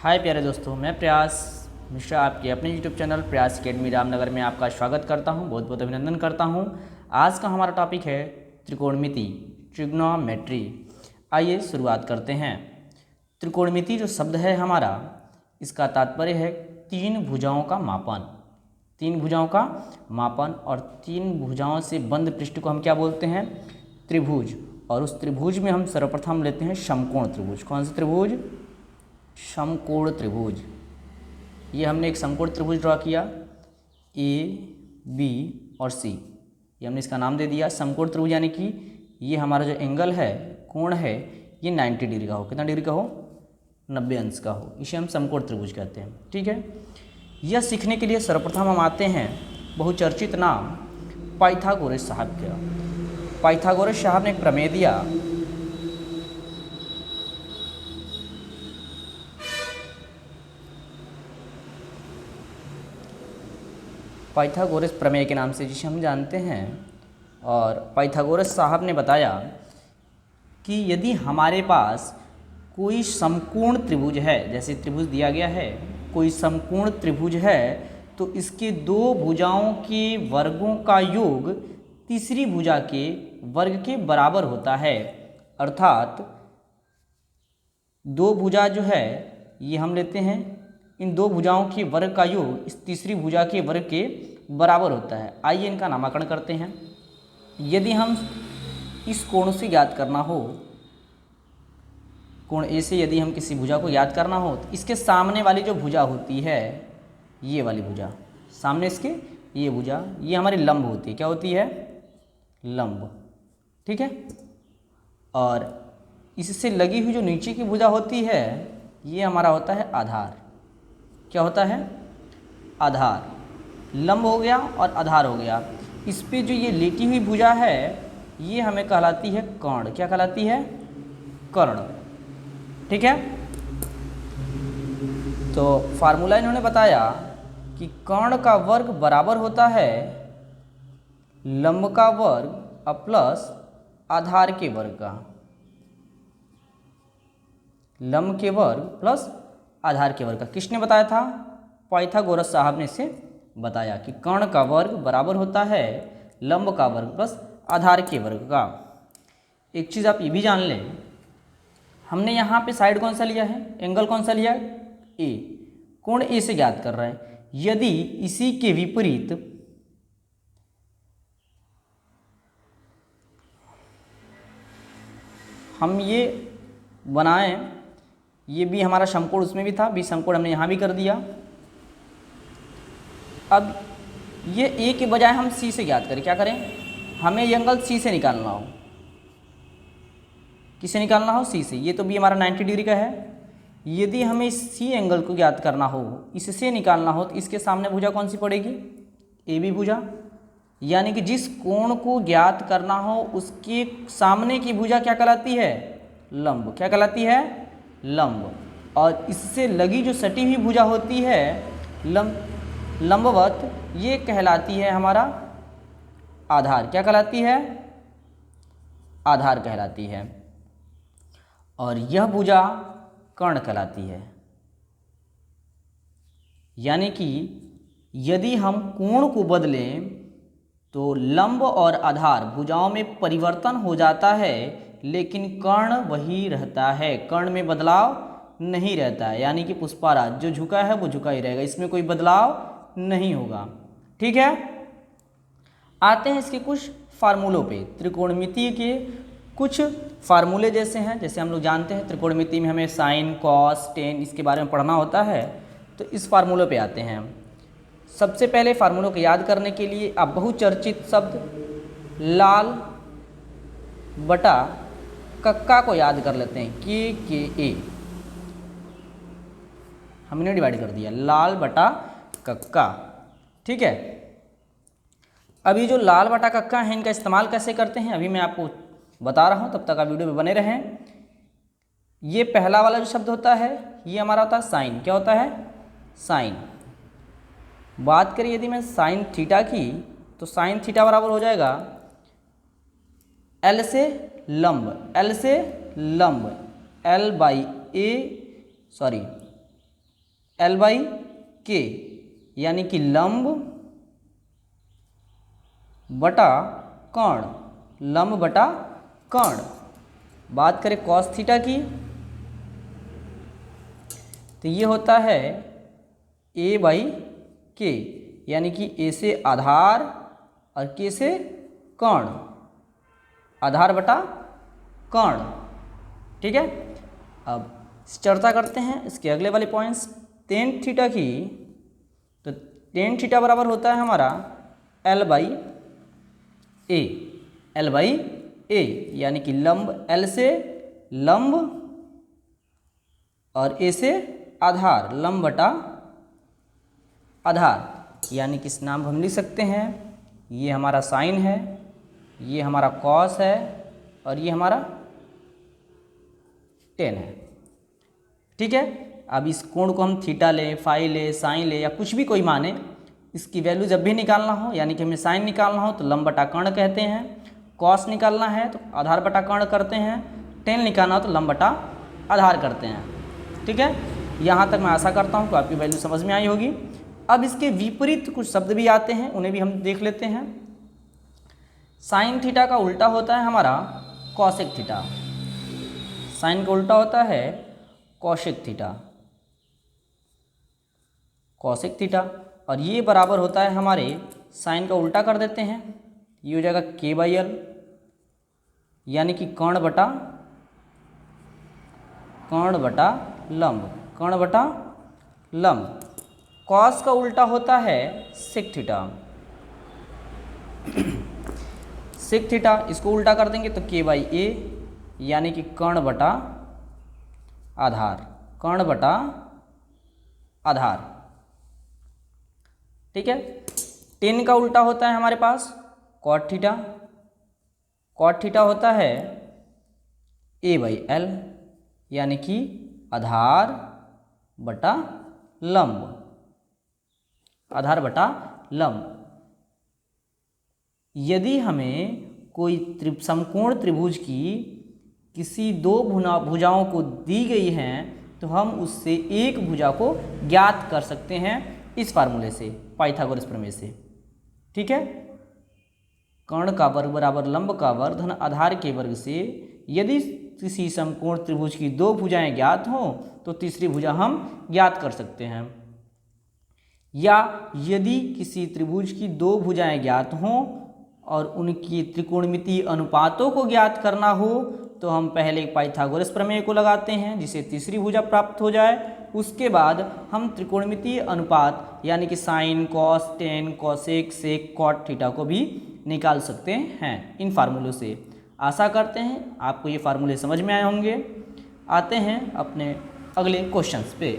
हाय प्यारे दोस्तों, मैं प्रयास मिश्रा आपके अपने यूट्यूब चैनल प्रयास अकेडमी रामनगर में आपका स्वागत करता हूं, बहुत बहुत अभिनंदन करता हूं। आज का हमारा टॉपिक है त्रिकोणमिति, ट्रिग्नोमेट्री। आइए शुरुआत करते हैं। त्रिकोणमिति जो शब्द है हमारा, इसका तात्पर्य है तीन भुजाओं का मापन। तीन भुजाओं का मापन और तीन भुजाओं से बंद पृष्ठ को हम क्या बोलते हैं? त्रिभुज। और उस त्रिभुज में हम सर्वप्रथम लेते हैं समकोण त्रिभुज। कौन सा त्रिभुज? समकोण त्रिभुज। ये हमने एक समकोण त्रिभुज ड्रॉ किया, ए बी और सी। ये हमने इसका नाम दे दिया समकोण त्रिभुज, यानी कि ये हमारा जो एंगल है, कोण है, ये 90 डिग्री का हो। कितना डिग्री का हो? 90 अंश का हो। इसे हम समकोण त्रिभुज कहते हैं। ठीक है। यह सीखने के लिए सर्वप्रथम हम आते हैं बहुचर्चित नाम पाइथागोरस साहब का। पाइथागोरस साहब ने एक प्रमेय दिया। पाइथागोरस प्रमेय के नाम से जिसे हम जानते हैं। और पाइथागोरस साहब ने बताया कि यदि हमारे पास कोई समकोण त्रिभुज है, जैसे त्रिभुज दिया गया है, कोई समकोण त्रिभुज है, तो इसके दो भुजाओं के वर्गों का योग तीसरी भुजा के वर्ग के बराबर होता है। अर्थात दो भुजा जो है ये हम लेते हैं, इन दो भुजाओं के वर्ग का योग इस तीसरी भुजा के वर्ग के बराबर होता है। आइए इनका नामकरण करते हैं। यदि हम इस कोण से ज्ञात करना हो, कोण ए से यदि हम किसी भुजा को ज्ञात करना हो, तो इसके सामने वाली जो भुजा होती है, ये वाली भुजा, सामने इसके ये भुजा, ये हमारी लंब होती है। क्या होती है? लंब। ठीक है। और इससे लगी हुई जो नीचे की भुजा होती है, ये हमारा होता है आधार। क्या होता है? आधार। लंब हो गया और आधार हो गया। इस पे जो ये लेटी हुई भुजा है, ये हमें कहलाती है कर्ण। क्या कहलाती है? कर्ण। ठीक है। तो फार्मूला इन्होंने बताया कि कर्ण का वर्ग बराबर होता है लंब का वर्ग प्लस आधार के वर्ग का। लंब के वर्ग प्लस आधार के वर्ग का। किसने बताया था? पाइथागोरस साहब ने इसे बताया कि कर्ण का वर्ग बराबर होता है लंब का वर्ग प्लस आधार के वर्ग का। एक चीज़ आप ये भी जान लें, हमने यहाँ पे साइड कौन सा लिया है? एंगल कौन सा लिया? ए। कोण ए से ज्ञात कर रहे हैं। यदि इसी के विपरीत हम ये बनाएं, ये भी हमारा समकोण उसमें भी था, बी समकोण हमने यहाँ भी कर दिया। अब ये ए के बजाय हम सी से ज्ञात करें। क्या करें? हमें ये एंगल सी से निकालना हो। किसे निकालना हो? सी से। ये तो भी हमारा 90 डिग्री का है। यदि हमें सी एंगल को ज्ञात करना हो, इससे निकालना हो, तो इसके सामने भुजा कौन सी पड़ेगी? ए बी भुजा। यानी कि जिस कोण को ज्ञात करना हो उसके सामने की भुजा क्या कहलाती है? लंब। क्या कहलाती है? लंब। और इससे लगी जो सटी हुई भुजा होती है लंबवत, ये कहलाती है हमारा आधार। क्या कहलाती है? आधार कहलाती है। और यह भुजा कर्ण कहलाती है। यानी कि यदि हम कोण को बदलें तो लंब और आधार भुजाओं में परिवर्तन हो जाता है, लेकिन कर्ण वही रहता है। कर्ण में बदलाव नहीं रहता है। यानी कि पुष्पाराज जो झुका है वो झुका ही रहेगा, इसमें कोई बदलाव नहीं होगा। ठीक है। आते हैं इसके कुछ फार्मूलों पे। त्रिकोणमिति के कुछ फार्मूले जैसे हैं, जैसे हम लोग जानते हैं त्रिकोणमिति में हमें साइन, कॉस, टेन इसके बारे में पढ़ना होता है। तो इस फार्मूलों पे आते हैं हम। सबसे पहले फार्मूलों को याद करने के लिए आप बहुचर्चित शब्द लाल बटा कक्का को याद कर लेते हैं। के ए हमने डिवाइड कर दिया, लाल बटा कक्का। ठीक है। अभी जो लाल बटा कक्का है, इनका इस्तेमाल कैसे करते हैं अभी मैं आपको बता रहा हूं, तब तक आप वीडियो में बने रहें। ये पहला वाला जो शब्द होता है, ये हमारा होता है साइन। क्या होता है? साइन। बात करें यदि मैं साइन थीटा की, तो साइन थीटा बराबर हो जाएगा एल से लंब, एल से लंब, L by A, sorry L by के, यानी कि लंब बटा कर्ण, लंब बटा कर्ण। बात करें कॉस थीटा की, तो ये होता है ए बाई के, यानी कि ए से आधार और के से कर्ण, आधार बटा कर्ण। ठीक है, अब चर्चा करते हैं इसके अगले वाले पॉइंट्स। टेन थीटा की, तो टेन थीटा बराबर होता है हमारा L by A, L by A, यानी कि लंब एल से लंब और ए से आधार, लंब बटा आधार, यानी कि इस नाम हम लिख सकते हैं, ये हमारा साइन है, ये हमारा कॉस है और ये हमारा टेन है। ठीक है, अब इस कोण को हम थीटा ले, फाई ले, साइन ले या कुछ भी कोई माने, इसकी वैल्यू जब भी निकालना हो, यानी कि हमें साइन निकालना हो तो लंब बटा कर्ण कहते हैं, कॉस निकालना है तो आधार बटा कर्ण करते हैं, टेन निकालना हो तो लंब बटा आधार करते हैं। ठीक है, यहाँ तक मैं आशा करता हूँ कि आपकी वैल्यू समझ में आई होगी। अब इसके विपरीत कुछ शब्द भी आते हैं, उन्हें भी हम देख लेते हैं। साइन थीटा का उल्टा होता है हमारा कॉसेक थीटा, साइन का उल्टा होता है कॉसेक थीटा, कॉसेक थीटा, और ये बराबर होता है हमारे, साइन का उल्टा कर देते हैं, ये हो जाएगा के बाई एल, यानी कि कर्ण बटा लंब, कर्ण बटा लंब। कॉस का उल्टा होता है सेक थीटा, सेक थीटा, इसको उल्टा कर देंगे तो के बाई ए, यानी कि कर्ण बटा आधार, कर्ण बटा आधार। ठीक है, टेन का उल्टा होता है हमारे पास कॉट थीटा, कॉट थीटा होता है ए बाई एल, यानी कि आधार बटा लंब, आधार बटा लंब। यदि हमें कोई समकोण त्रिभुज की किसी दो भुजाओं को दी गई हैं तो हम उससे एक भुजा को ज्ञात कर सकते हैं इस फार्मूले से, पाइथागोरस प्रमेय से। ठीक है, कर्ण का वर्ग बराबर लंब का वर्ग धन आधार के वर्ग से यदि किसी समकोण त्रिभुज की दो भुजाएं ज्ञात हों तो तीसरी भुजा हम ज्ञात कर सकते हैं। या यदि किसी त्रिभुज की दो भुजाएं ज्ञात हों और उनकी त्रिकोणमितीय अनुपातों को ज्ञात करना हो तो हम पहले पाइथागोरस प्रमेय को लगाते हैं जिसे तीसरी भुजा प्राप्त हो जाए, उसके बाद हम त्रिकोणमितीय अनुपात यानी कि साइन, कॉस, टेन, कॉसेक, सेक, कॉट थीटा को भी निकाल सकते हैं इन फार्मूलों से। आशा करते हैं आपको ये फार्मूले समझ में आए होंगे। आते हैं अपने अगले क्वेश्चंस पे।